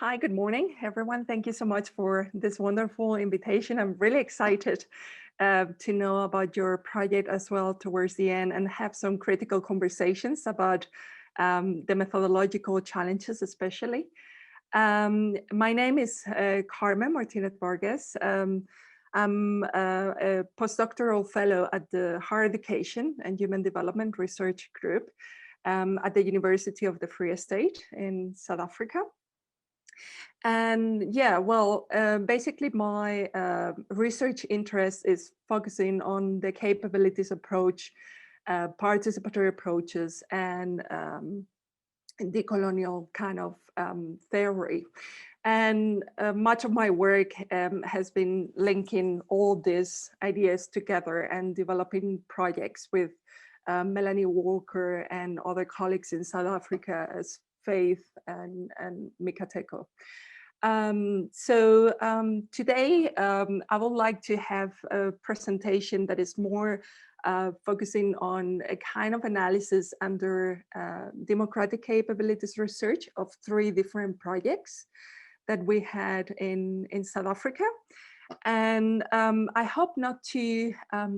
Hi, good morning, everyone. Thank you so much for this wonderful invitation. I'm really excited to know about your project as well towards the end and have some critical conversations about the methodological challenges, especially. My name is Carmen Martinez Vargas. I'm a postdoctoral fellow at the Higher Education and Human Development Research Group at the University of the Free State in South Africa. And yeah, well, basically my research interest is focusing on the capabilities approach, participatory approaches, and decolonial kind of theory. And much of my work has been linking all these ideas together and developing projects with Melanie Walker and other colleagues in South Africa as Faith and Mikateko. Today, I would like to have a presentation that is more focusing on a kind of analysis under democratic capabilities research of 3 different projects that we had in South Africa. And I hope not to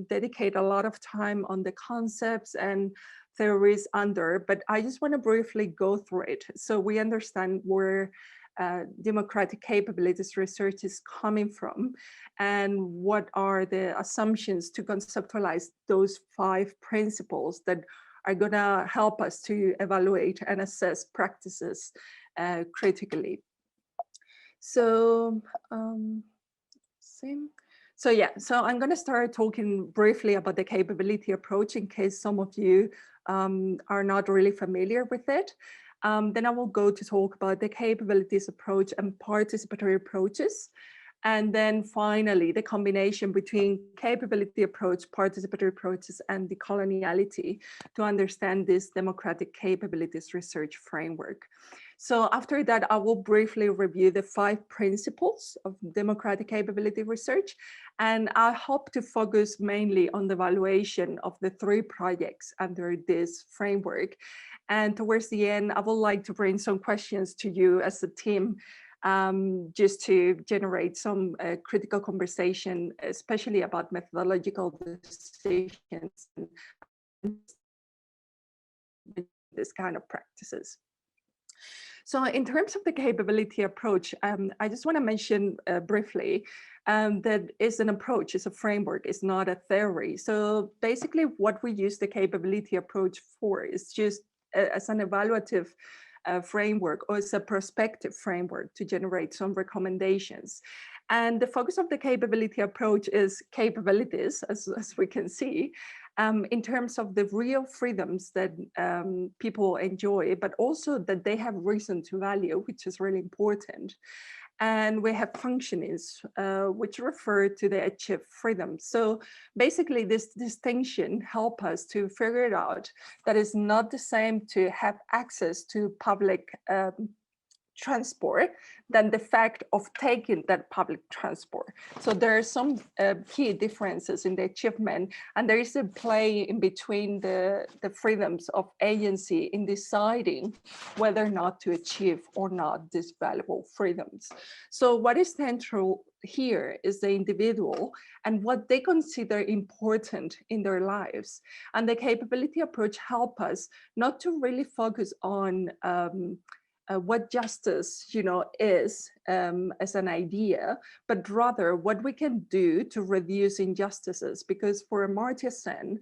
dedicate a lot of time on the concepts and theories under, but I just want to briefly go through it so we understand where democratic capabilities research is coming from and what are the assumptions to conceptualize those 5 principles that are going to help us to evaluate and assess practices critically. So I'm going to start talking briefly about the capability approach in case some of you are not really familiar with it. Then I will go to talk about the capabilities approach and participatory approaches. And then finally, the combination between capability approach, participatory approaches, and decoloniality to understand this democratic capabilities research framework. So after that, I will briefly review the 5 principles of democratic capability research. And I hope to focus mainly on the evaluation of the 3 projects under this framework. And towards the end, I would like to bring some questions to you as a team, just to generate some critical conversation, especially about methodological decisions and this kind of practices. So in terms of the capability approach, I just want to mention briefly that is an approach, it's a framework, it's not a theory. So basically what we use the capability approach for is just as an evaluative framework or as a prospective framework to generate some recommendations. And the focus of the capability approach is capabilities, as we can see, in terms of the real freedoms that people enjoy, but also that they have reason to value, which is really important. And we have functionings, which refer to the achieved freedom. So basically this distinction helps us to figure it out that it's not the same to have access to public transport than the fact of taking that public transport. So there are some key differences in the achievement, and there is a play in between the freedoms of agency in deciding whether or not to achieve or not these valuable freedoms. So what is central here is the individual and what they consider important in their lives. And the capability approach helps us not to really focus on what justice, is as an idea, but rather what we can do to reduce injustices. Because for Amartya Sen,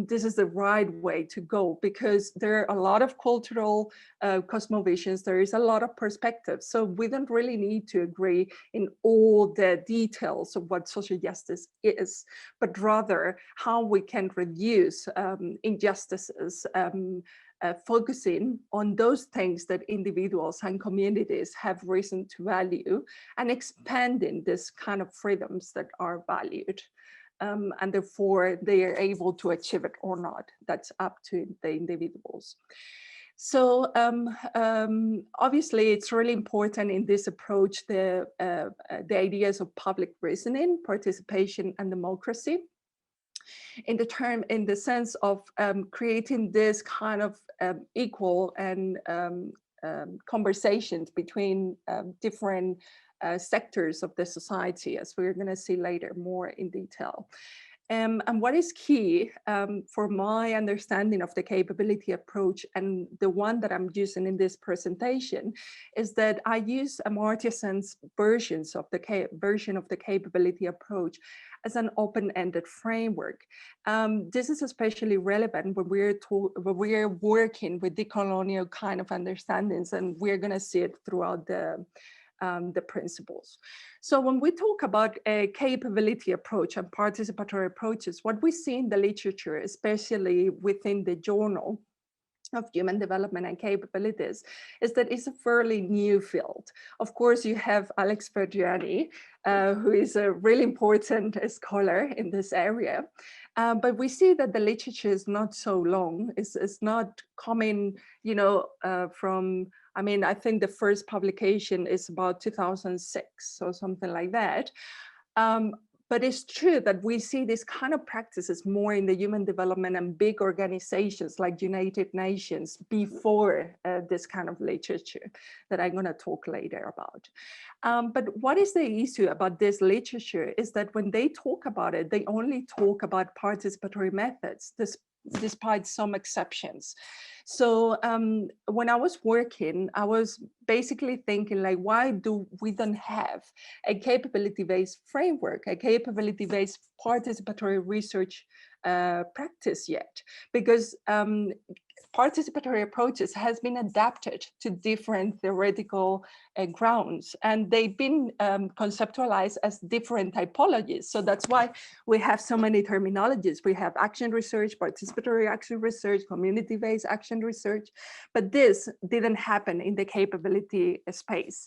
this is the right way to go because there are a lot of cultural cosmovisions, there is a lot of perspectives. So we don't really need to agree in all the details of what social justice is, but rather how we can reduce injustices, focusing on those things that individuals and communities have reason to value and expanding this kind of freedoms that are valued. And therefore they are able to achieve it or not. That's up to the individuals. So obviously it's really important in this approach, the ideas of public reasoning, participation, and democracy. In the sense of creating this kind of equal and conversations between different sectors of the society, as we're going to see later more in detail. And what is key for my understanding of the capability approach, and the one that I'm using in this presentation, is that I use Amartya Sen's version of the capability approach as an open-ended framework. This is especially relevant when we're working with decolonial kind of understandings, and we're going to see it throughout the principles. So when we talk about a capability approach and participatory approaches, what we see in the literature, especially within the Journal of Human Development and Capabilities, is that it's a fairly new field. Of course, you have Alex Fergiani, who is a really important scholar in this area. But we see that the literature is not so long. It's not coming, from, I think the first publication is about 2006 or something like that. But it's true that we see this kind of practices more in the human development and big organizations like United Nations before this kind of literature that I'm going to talk later about. But what is the issue about this literature is that when they talk about it, they only talk about participatory methods, despite some exceptions. So when I was working, I was basically thinking, like, why do we don't have a capability-based framework, a capability-based participatory research practice yet? Because participatory approaches has been adapted to different theoretical grounds, and they've been conceptualized as different typologies. So that's why we have so many terminologies. We have action research, participatory action research, community-based action research, but this didn't happen in the capability space.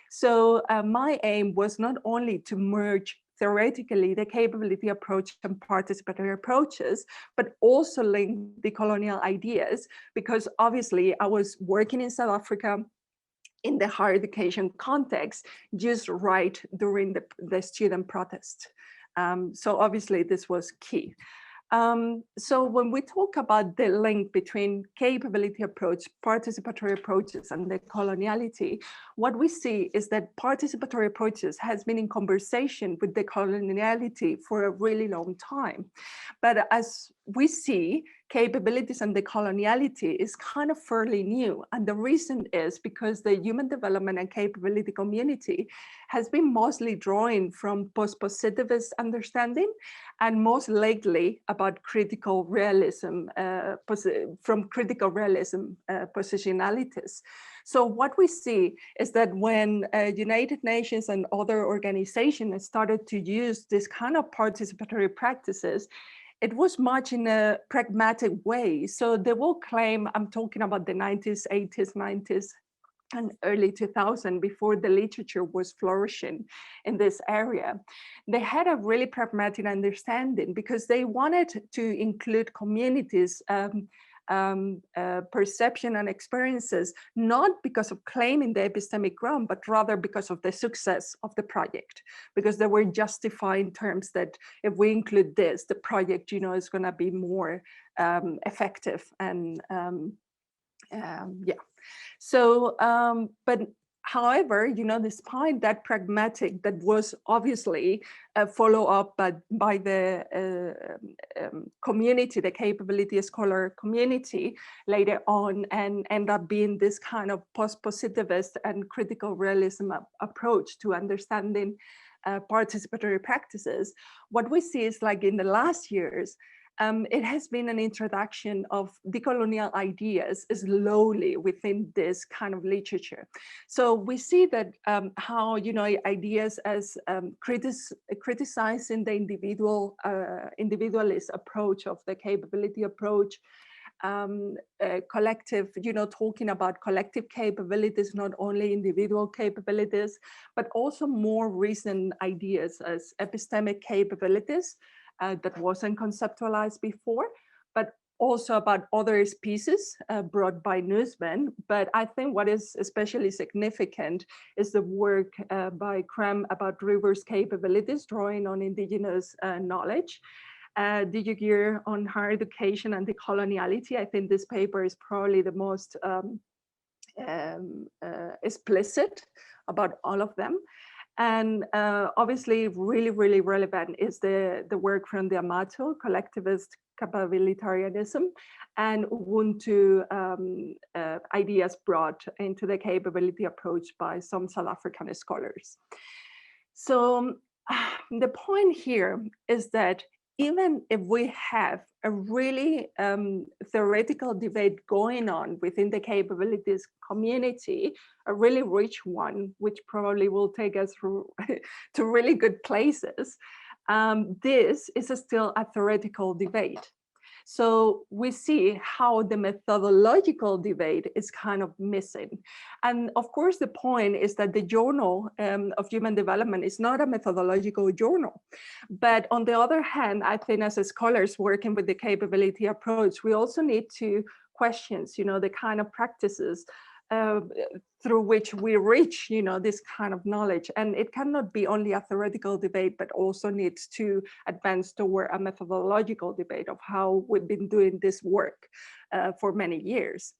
So my aim was not only to merge theoretically the capability approach and participatory approaches, but also link the colonial ideas, because obviously I was working in South Africa in the higher education context, just right during the student protest. So obviously this was key. So when we talk about the link between capability approach, participatory approaches, and the coloniality, what we see is that participatory approaches has been in conversation with the coloniality for a really long time. But as we see, capabilities and the coloniality is kind of fairly new. And the reason is because the human development and capability community has been mostly drawing from post-positivist understanding, and most lately about critical realism, from critical realism positionalities. So what we see is that when United Nations and other organizations started to use this kind of participatory practices, it was much in a pragmatic way. So they will claim, I'm talking about the 90s, 80s, 90s, and early 2000, before the literature was flourishing in this area. They had a really pragmatic understanding because they wanted to include communities' perception and experiences, not because of claiming the epistemic ground, but rather because of the success of the project, because they were justifying terms that if we include this, the project, is going to be more effective. And yeah. So, but however, despite that pragmatic, that was obviously a follow-up by the community, the capability scholar community later on, and end up being this kind of post-positivist and critical realism approach to understanding participatory practices. What we see is, like, in the last years, it has been an introduction of decolonial ideas slowly within this kind of literature. So we see that how, ideas as criticizing the individualist approach of the capability approach, collective, talking about collective capabilities, not only individual capabilities, but also more recent ideas as epistemic capabilities, that wasn't conceptualized before, but also about other species brought by Nussbaum. But I think what is especially significant is the work by Krem about rivers' capabilities, drawing on indigenous knowledge. Did you hear on higher education and decoloniality? I think this paper is probably the most explicit about all of them. And obviously, really, really relevant is the work from the Amato, collectivist capabilitarianism, and Ubuntu ideas brought into the capability approach by some South African scholars. So the point here is that even if we have a really theoretical debate going on within the capabilities community, a really rich one, which probably will take us through to really good places, this is still a theoretical debate. So we see how the methodological debate is kind of missing. And of course, the point is that the Journal of Human Development is not a methodological journal. But on the other hand, I think as scholars working with the capability approach, we also need to question, the kind of practices through which we reach, this kind of knowledge. And it cannot be only a theoretical debate, but also needs to advance toward a methodological debate of how we've been doing this work for many years.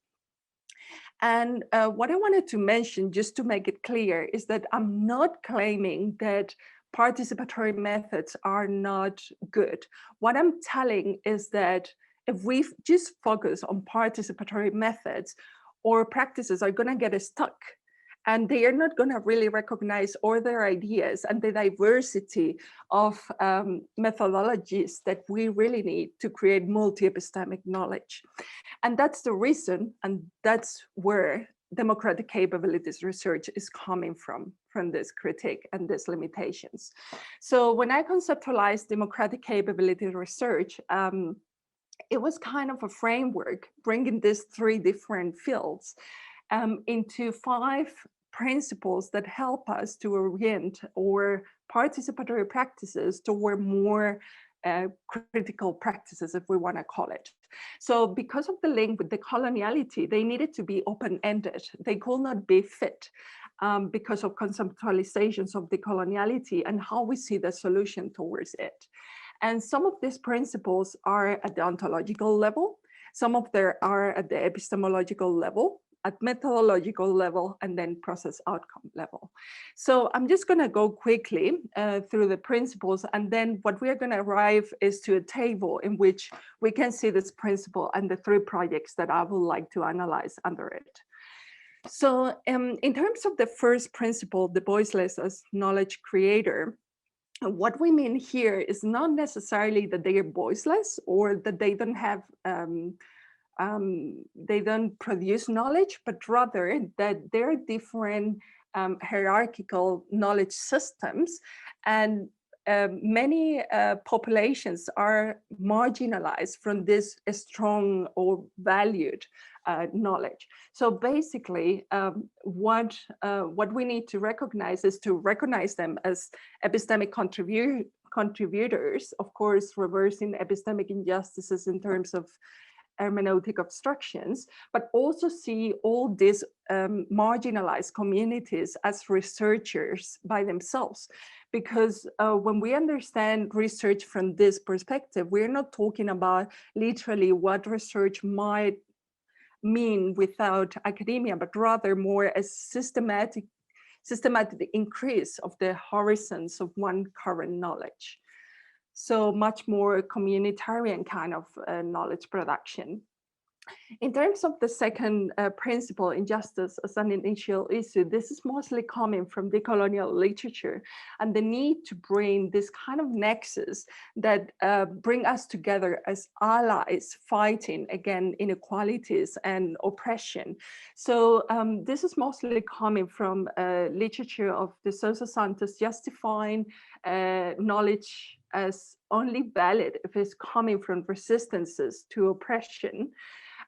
And what I wanted to mention, just to make it clear, is that I'm not claiming that participatory methods are not good. What I'm telling is that if we just focus on participatory methods, or practices are going to get stuck, and they are not going to really recognize other ideas and the diversity of methodologies that we really need to create multi-epistemic knowledge. And that's the reason, and that's where democratic capabilities research is coming from this critique and these limitations. So when I conceptualized democratic capability research, it was kind of a framework bringing these three different fields into 5 principles that help us to orient our participatory practices toward more critical practices, if we want to call it. So because of the link with the coloniality, they needed to be open-ended. They could not be fit because of conceptualizations of the coloniality and how we see the solution towards it. And some of these principles are at the ontological level, some of them are at the epistemological level, at methodological level, and then process outcome level. So I'm just gonna go quickly through the principles, and then what we're gonna arrive is to a table in which we can see this principle and the 3 projects that I would like to analyze under it. So in terms of the first principle, the voiceless as knowledge creator, what we mean here is not necessarily that they are voiceless or that they don't have, they don't produce knowledge, but rather that there are different hierarchical knowledge systems, and many populations are marginalized from this strong or valued knowledge. So basically, what we need to recognize is to recognize them as epistemic contributors, of course, reversing epistemic injustices in terms of hermeneutic obstructions, but also see all these marginalized communities as researchers by themselves. Because when we understand research from this perspective, we're not talking about literally what research might mean without academia, but rather more a systematic increase of the horizons of one current knowledge. So much more communitarian kind of knowledge production. In terms of the second principle, injustice as an initial issue, this is mostly coming from decolonial literature and the need to bring this kind of nexus that bring us together as allies fighting against inequalities and oppression. So this is mostly coming from literature of De Sousa Santos justifying knowledge as only valid if it's coming from resistances to oppression,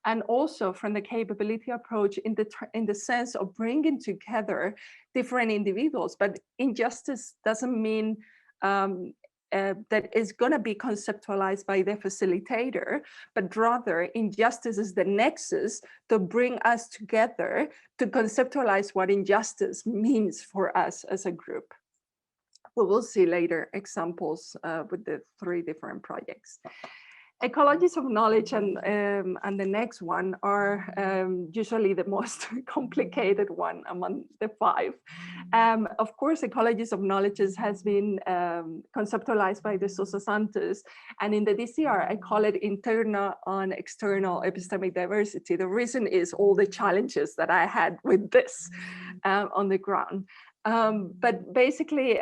and also from the capability approach in the sense of bringing together different individuals. But injustice doesn't mean that it's going to be conceptualized by the facilitator, but rather injustice is the nexus to bring us together to conceptualize what injustice means for us as a group. We will see later examples with the 3 different projects. ecologies of knowledge and the next one are usually the most complicated one among the five. Of course, ecologies of knowledge has been conceptualized by De Sousa Santos, and in the DCR, I call it internal and external epistemic diversity. The reason is all the challenges that I had with this on the ground. But basically,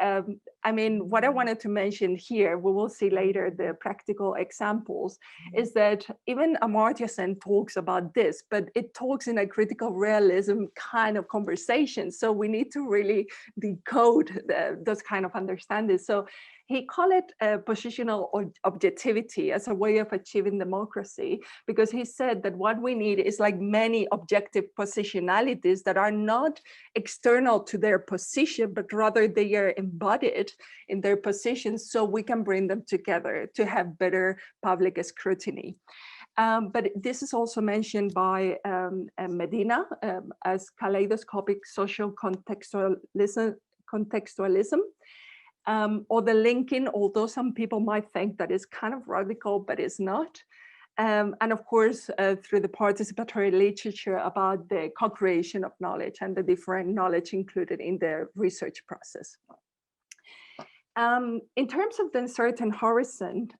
I mean, what I wanted to mention here, we will see later the practical examples, is that even Amartya Sen talks about this, but it talks in a critical realism kind of conversation. So we need to really decode those kind of understandings. So he called it positional objectivity as a way of achieving democracy, because he said that what we need is like many objective positionalities that are not external to their position, but rather they are embodied in their positions, so we can bring them together to have better public scrutiny. But this is also mentioned by Medina as kaleidoscopic social contextualism. Or the linking, although some people might think that is kind of radical, but it's not. And of course, through the participatory literature about the co-creation of knowledge and the different knowledge included in the research process. In terms of the uncertain horizon,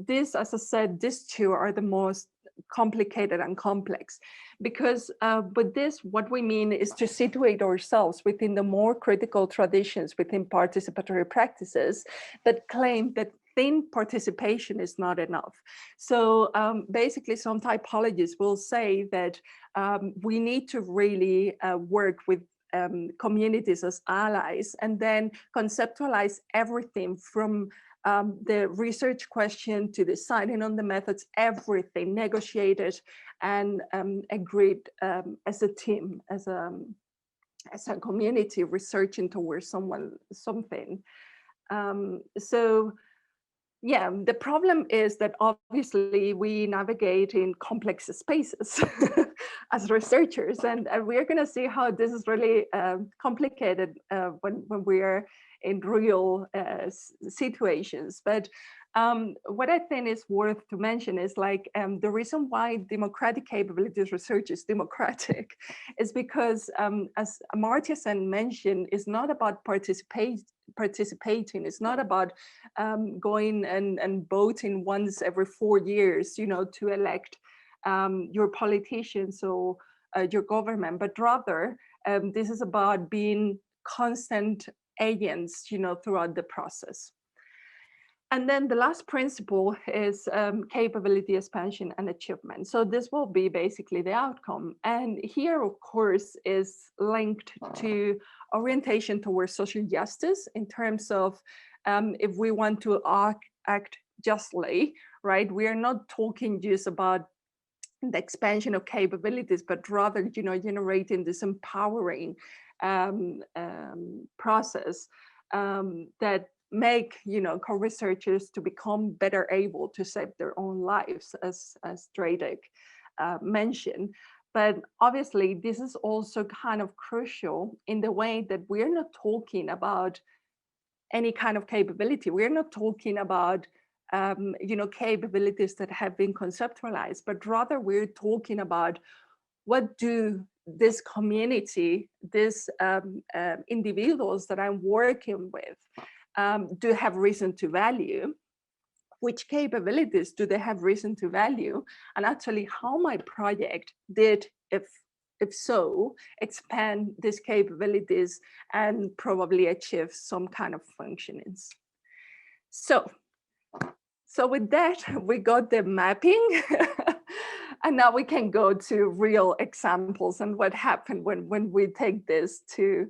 this, as I said, these two are the most complicated and complex, because with this, what we mean is to situate ourselves within the more critical traditions within participatory practices that claim that thin participation is not enough. So basically, some typologists will say that we need to really work with communities as allies, and then conceptualize everything from the research question to deciding on the methods, everything negotiated and agreed as a team, as a community researching towards something. So yeah, the problem is that obviously we navigate in complex spaces as researchers, and we're going to see how this is really complicated when we are in real situations. But what I think is worth to mention is like the reason why democratic capabilities research is democratic is because, as Amartya Sen mentioned, it's not about participating. It's not about going and voting once every 4 years, you know, to elect your politicians or your government, but rather this is about being constant agents, you know, throughout the process. And then the last principle is capability expansion and achievement. So this will be basically the outcome. And here, of course, is linked to orientation towards social justice in terms of if we want to act justly, right? We are not talking just about the expansion of capabilities, but rather, you know, generating this empowering process that make, you know, co-researchers to become better able to save their own lives, as Dradek mentioned. But obviously, this is also kind of crucial in the way that we're not talking about any kind of capability. We're not talking about you know, capabilities that have been conceptualized, but rather we're talking about what do this community, these individuals that I'm working with, do have reason to value, which capabilities do they have reason to value, and actually how my project did, if so, expand these capabilities and probably achieve some kind of functionings. So with that, we got the mapping. And now we can go to real examples and what happened when we take this to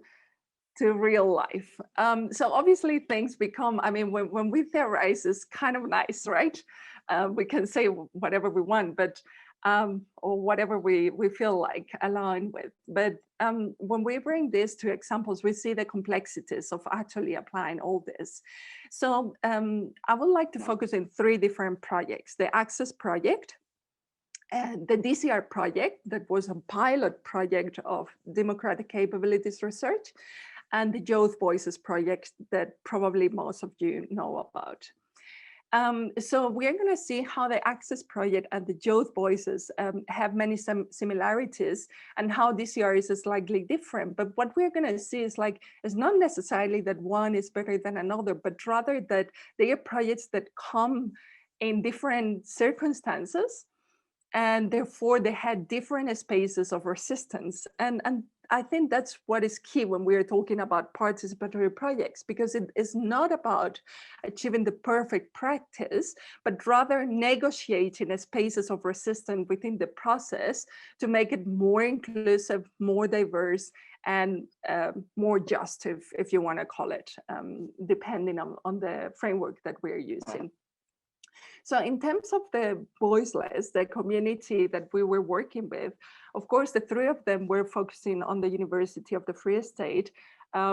real life. So obviously things become, I mean, when we theorize, it's kind of nice, right? We can say whatever we want, but or whatever we feel like aligned with. But when we bring this to examples, we see the complexities of actually applying all this. So I would like to focus on 3 different projects: the Access project, and the DCR project, that was a pilot project of democratic capabilities research, and the Youth Voices project that probably most of you know about. So we're going to see how the Access Project and the Youth Voices have many similarities, and how DCR is slightly different. But what we're going to see is like, it's not necessarily that one is better than another, but rather that they are projects that come in different circumstances, and therefore they had different spaces of resistance. And I think that's what is key when we're talking about participatory projects, because it is not about achieving the perfect practice, but rather negotiating spaces of resistance within the process to make it more inclusive, more diverse, and more just, if you want to call it, depending on the framework that we're using. So in terms of the voiceless, the community that we were working with, of course, the three of them were focusing on the University of the Free State,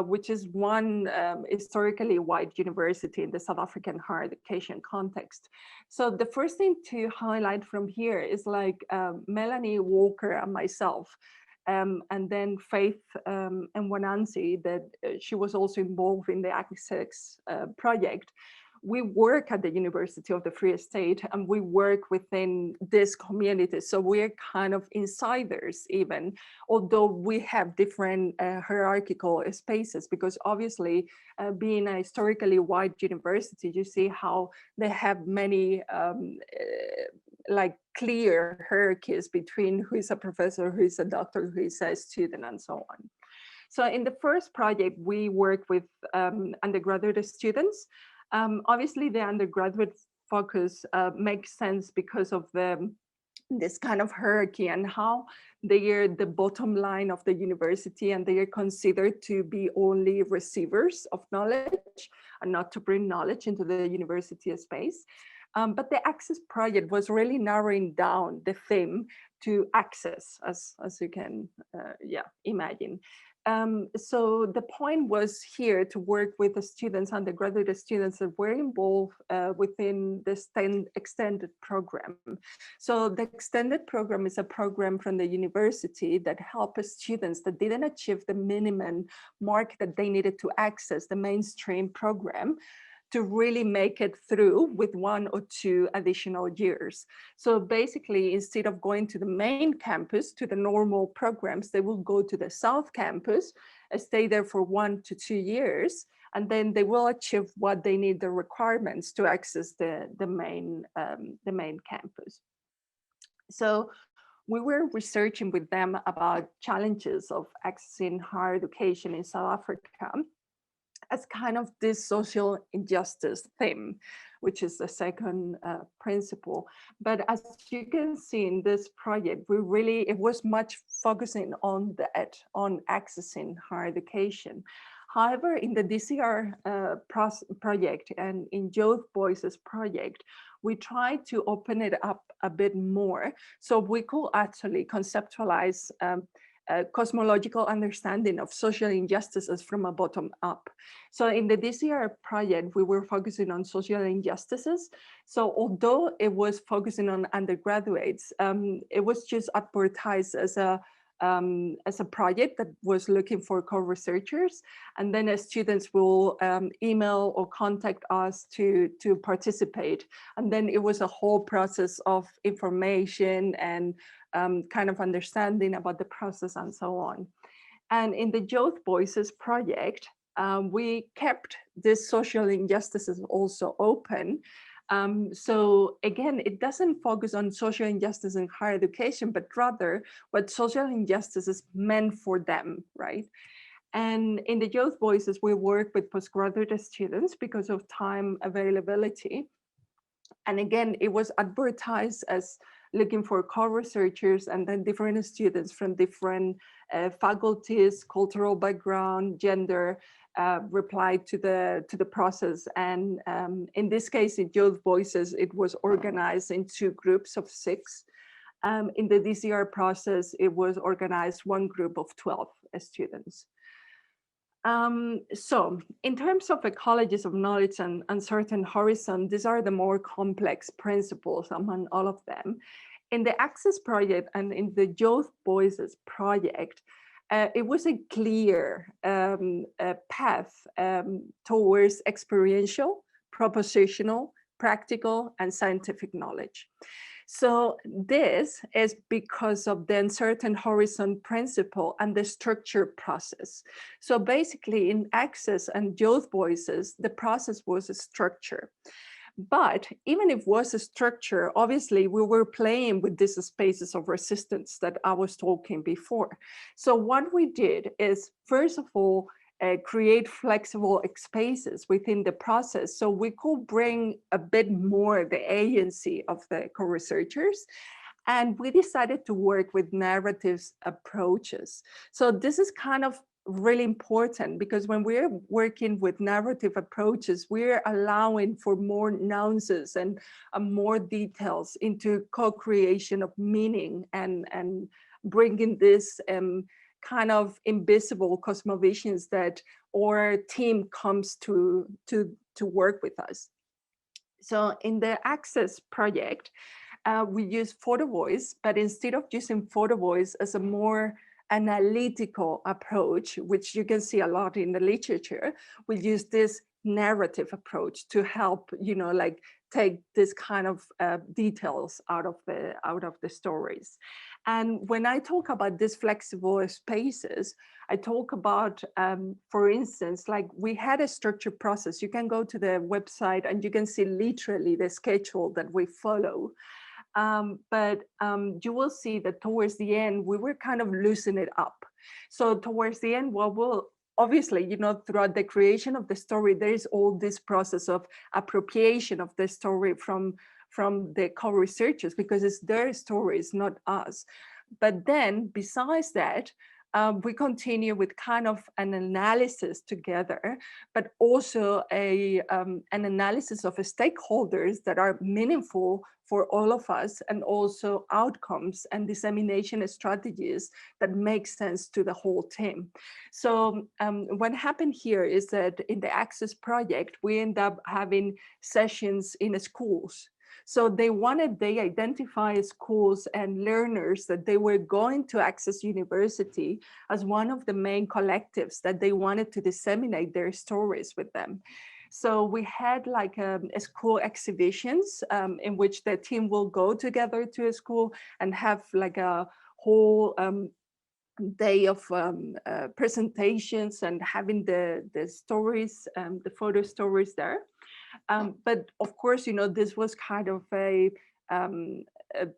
which is one historically white university in the South African higher education context. So the first thing to highlight from here is like Melanie Walker and myself, and then Faith and Wanansi, that she was also involved in the Access project. We work at the University of the Free State, and we work within this community. So we're kind of insiders even, although we have different hierarchical spaces, because obviously being a historically white university, you see how they have many like clear hierarchies between who is a professor, who is a doctor, who is a student, and so on. So in the first project, we work with undergraduate students. Obviously, the undergraduate focus makes sense because of this kind of hierarchy and how they are the bottom line of the university, and they are considered to be only receivers of knowledge and not to bring knowledge into the university space. But the Access project was really narrowing down the theme to access, as you can imagine. So the point was here to work with the students, undergraduate students that were involved within the extended program. So the extended program is a program from the university that helps students that didn't achieve the minimum mark that they needed to access the mainstream program to really make it through with 1 or 2 additional years. So basically, instead of going to the main campus, to the normal programs, they will go to the South Campus, stay there for 1 to 2 years, and then they will achieve what they need, the requirements to access the main campus. So we were researching with them about challenges of accessing higher education in South Africa as kind of this social injustice theme, which is the second principle. But as you can see in this project, it was much focusing on on accessing higher education. However, in the DCR project and in Youth Voices project, we tried to open it up a bit more so we could actually conceptualize cosmological understanding of social injustices from a bottom up. So in the DCR project, we were focusing on social injustices. So although it was focusing on undergraduates, it was just advertised as a project that was looking for co-researchers, and then students will email or contact us to participate. And then it was a whole process of information and kind of understanding about the process and so on. And in the Youth Voices project, we kept these social injustices also open. So again, it doesn't focus on social injustice in higher education, but rather what social injustices meant for them, right? And in the Youth Voices, we work with postgraduate students because of time availability. And again, it was advertised as looking for co-researchers, and then different students from different faculties, cultural background, gender, replied to the process. And in this case, in Youth Voices, it was organized in 2 groups of 6. In the DCR process, it was organized 1 group of 12 students. So in terms of ecologies of knowledge and uncertain horizon, these are the more complex principles among all of them. In the Access project and in the Youth Voices project, it was a clear path towards experiential, propositional, practical, and scientific knowledge. So this is because of the uncertain horizon principle and the structure process. So basically in Access and Youth Voices, the process was a structure. But even if it was a structure, obviously we were playing with these spaces of resistance that I was talking before. So what we did is, first of all, create flexible spaces within the process so we could bring a bit more the agency of the co-researchers. And we decided to work with narratives approaches. So this is kind of really important because when we're working with narrative approaches, we're allowing for more nuances and more details into co-creation of meaning and bringing this kind of invisible cosmovisions that our team comes to work with us. So in the Access project, we use photo voice, but instead of using photo voice as a more analytical approach, which you can see a lot in the literature, we use this narrative approach to help, like take this kind of details out of the stories. And when I talk about these flexible spaces, I talk about, for instance, like we had a structured process. You can go to the website and you can see literally the schedule that we follow. But you will see that towards the end, we were kind of loosening it up. So towards the end, well, we'll obviously, throughout the creation of the story, there is all this process of appropriation of the story from the co-researchers because it's their stories, not us. But then besides that, we continue with kind of an analysis together, but also an analysis of stakeholders that are meaningful for all of us, and also outcomes and dissemination strategies that make sense to the whole team. So what happened here is that in the Access project, we end up having sessions in schools. So they identify schools and learners that they were going to Access University as one of the main collectives that they wanted to disseminate their stories with them. So we had like school exhibitions in which the team will go together to a school and have like a whole day of presentations and having the stories, the photo stories there. But of course, this was kind of a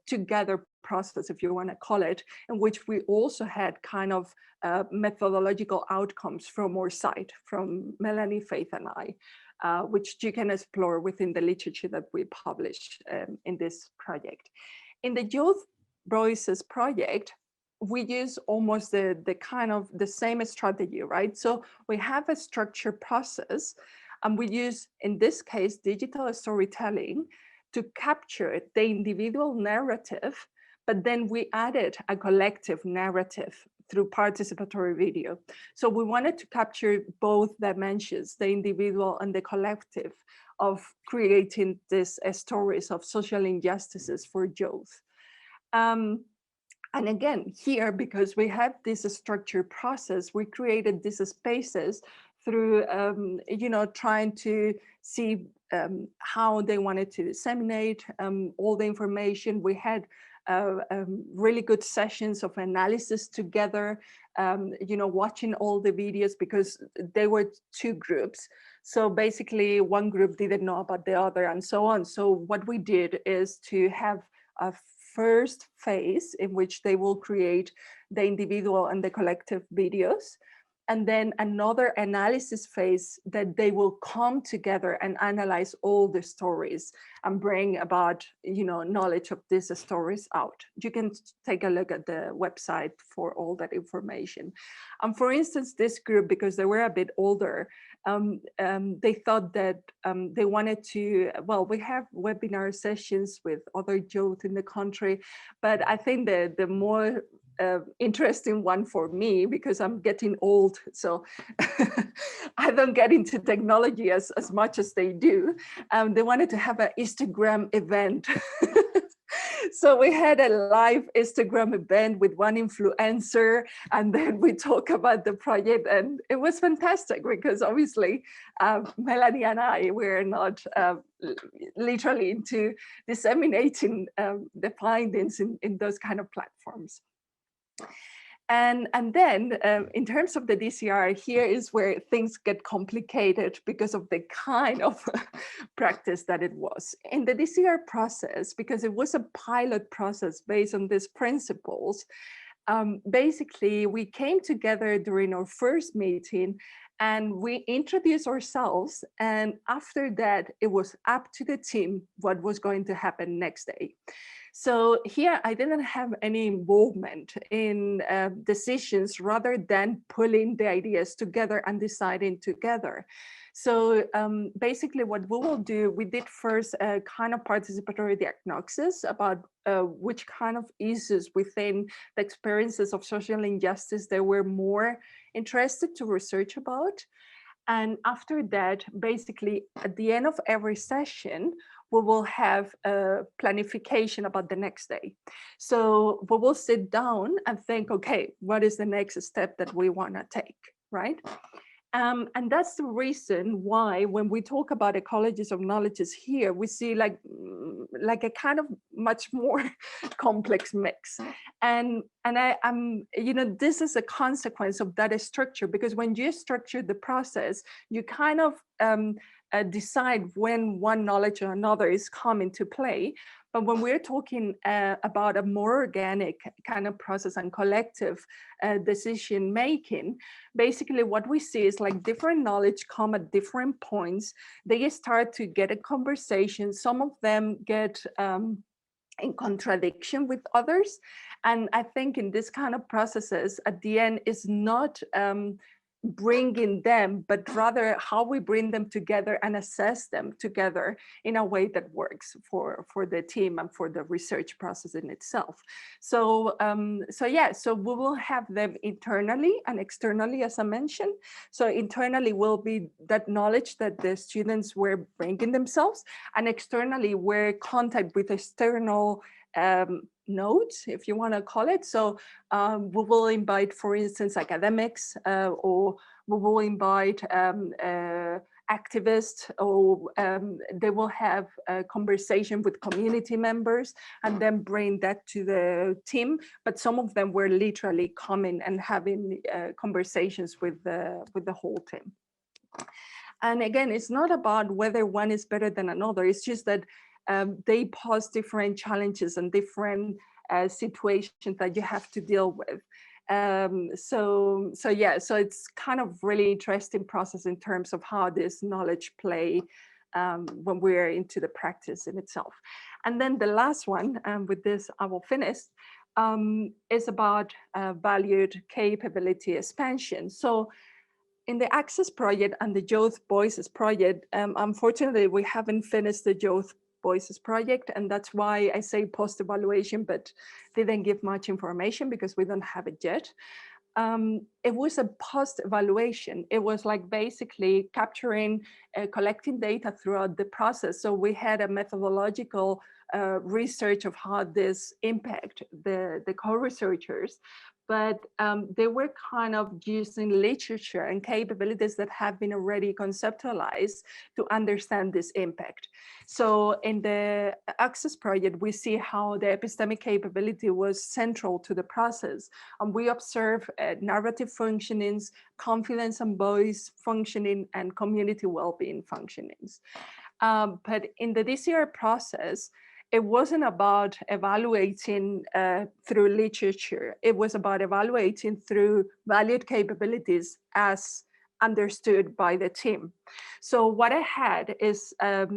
together process, if you want to call it, in which we also had kind of methodological outcomes from our side, from Melanie, Faith, and I, which you can explore within the literature that we published in this project. In the Youth Voices project, we use almost the kind of the same strategy, right? So we have a structured process, and we use, in this case, digital storytelling to capture the individual narrative, but then we added a collective narrative through participatory video. So we wanted to capture both dimensions, the individual and the collective, of creating these stories of social injustices for youth. And again, here, because we have this structured process, we created these spaces through, trying to see how they wanted to disseminate all the information. We had really good sessions of analysis together, watching all the videos because there were two groups. So basically one group didn't know about the other and so on. So what we did is to have a first phase in which they will create the individual and the collective videos, and then another analysis phase that they will come together and analyze all the stories and bring about, knowledge of these stories out. You can take a look at the website for all that information. And for instance, this group, because they were a bit older, they thought that they wanted to, well, we have webinar sessions with other youth in the country, but I think the more interesting one for me, because I'm getting old, so I don't get into technology as much as they do. They wanted to have an Instagram event. So we had a live Instagram event with one influencer, and then we talk about the project, and it was fantastic because obviously Melanie and I were not literally into disseminating the findings in those kind of platforms. And then in terms of the DCR, here is where things get complicated because of the kind of practice that it was. In the DCR process, because it was a pilot process based on these principles, basically we came together during our first meeting and we introduced ourselves. And after that, it was up to the team what was going to happen next day. So here I didn't have any involvement in decisions rather than pulling the ideas together and deciding together. So basically what we will do, we did first a kind of participatory diagnosis about which kind of issues within the experiences of social injustice they were more interested to research about. And after that, basically at the end of every session, we will have a planification about the next day. So we will sit down and think, okay, what is the next step that we want to take, right? And that's the reason why when we talk about ecologies of knowledges here, we see like a kind of much more complex mix. And I'm, you know, this is a consequence of that structure, because when you structure the process, you kind of decide when one knowledge or another is coming to play. But when we're talking about a more organic kind of process and collective decision making, basically what we see is like different knowledge come at different points. They start to get a conversation. Some of them get in contradiction with others. And I think in this kind of processes, at the end, is not bringing them, but rather how we bring them together and assess them together in a way that works for the team and for the research process in itself. So, so we will have them internally and externally, as I mentioned. So internally will be that knowledge that the students were bringing themselves, and externally we're contact with external nodes, if you want to call it. So we will invite, for instance, academics, or we will invite activists, or they will have a conversation with community members and then bring that to the team. But some of them were literally coming and having conversations with the whole team. And again, it's not about whether one is better than another. It's just that they pose different challenges and different situations that you have to deal with. So it's kind of really interesting process in terms of how this knowledge play when we're into the practice in itself. And then the last one, with this I will finish, is about valued capability expansion. So in the Access project and the Youth Voices project, unfortunately, we haven't finished the Youth Voices project, and that's why I say post-evaluation, but didn't give much information because we don't have it yet. It was a post-evaluation. It was like basically capturing, collecting data throughout the process. So we had a methodological research of how this impact the co-researchers, but they were kind of using literature and capabilities that have been already conceptualized to understand this impact. So in the Access project, we see how the epistemic capability was central to the process. And we observe narrative functionings, confidence and voice functioning, and community well-being functionings. But in the DCR process, it wasn't about evaluating through literature. It was about evaluating through valued capabilities as understood by the team. So what I had is a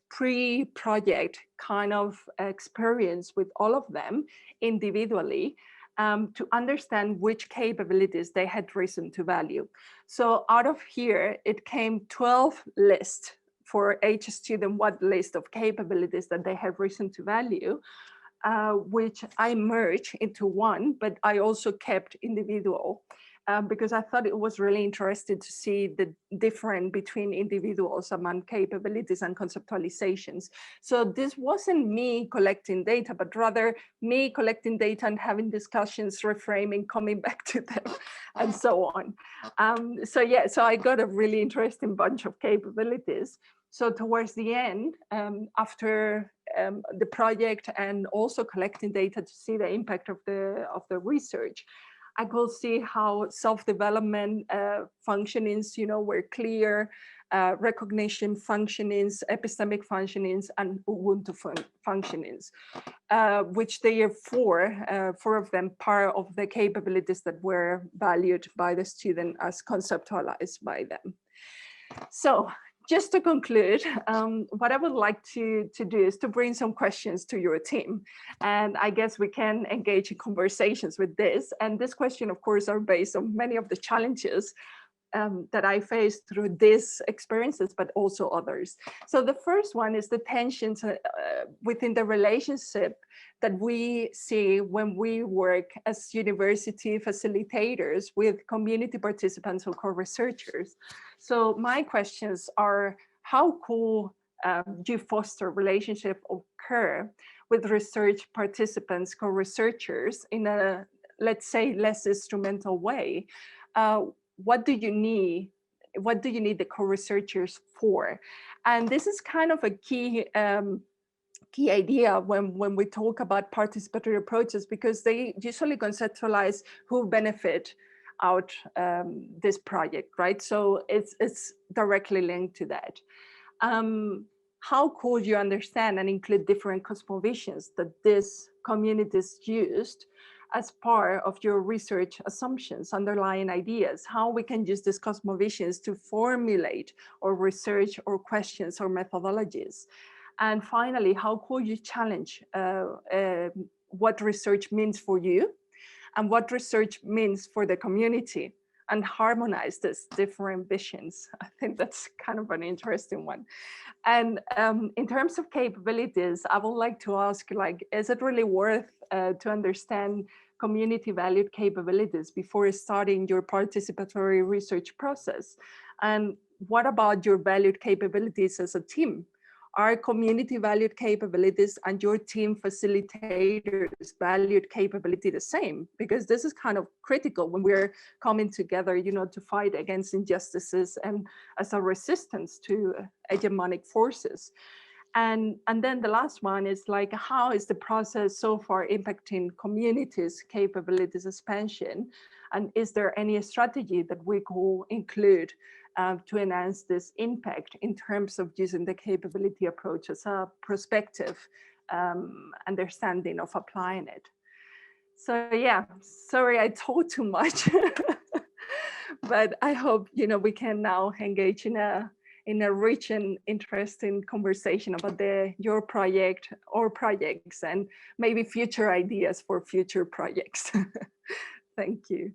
pre-project kind of experience with all of them individually, to understand which capabilities they had reason to value. So out of here, it came 12 lists for each student, what list of capabilities that they have reason to value, which I merged into one, but I also kept individual because I thought it was really interesting to see the difference between individuals among capabilities and conceptualizations. So this wasn't me collecting data, but rather me collecting data and having discussions, reframing, coming back to them, and so on. So yeah, so I got a really interesting bunch of capabilities. So towards the end, after the project and also collecting data to see the impact of the research, I could see how self-development functionings, were clear, recognition functionings, epistemic functionings, and Ubuntu functionings, which they are four of them part of the capabilities that were valued by the student as conceptualized by them. So just to conclude, what I would like to do is to bring some questions to your team. And I guess we can engage in conversations with this. And this question, of course, are based on many of the challenges that I faced through these experiences, but also others. So the first one is the tensions within the relationship that we see when we work as university facilitators with community participants or co-researchers. So my questions are, how could you foster relationship occur with research participants, co-researchers in a, let's say, less instrumental way? What do you need? What do you need the co-researchers for? And this is kind of a key idea when we talk about participatory approaches, because they usually conceptualize who benefit out this project, right? So it's directly linked to that. How could you understand and include different cosmovisions that these communities used as part of your research assumptions, underlying ideas, how we can use these cosmovisions to formulate or research or questions or methodologies? And finally, how could you challenge what research means for you and what research means for the community and harmonize these different visions? I think that's kind of an interesting one. And in terms of capabilities, I would like to ask, like, is it really worth to understand community valued capabilities before starting your participatory research process? And what about your valued capabilities as a team? Are community valued capabilities and your team facilitators valued capability the same? Because this is kind of critical when we're coming together, to fight against injustices and as a resistance to hegemonic forces. And then the last one is like, how is the process so far impacting communities' capabilities expansion? And is there any strategy that we could include to enhance this impact in terms of using the capability approach as a prospective understanding of applying it? So yeah, sorry I talked too much, but I hope we can now engage in a rich and interesting conversation about your project or projects and maybe future ideas for future projects. Thank you.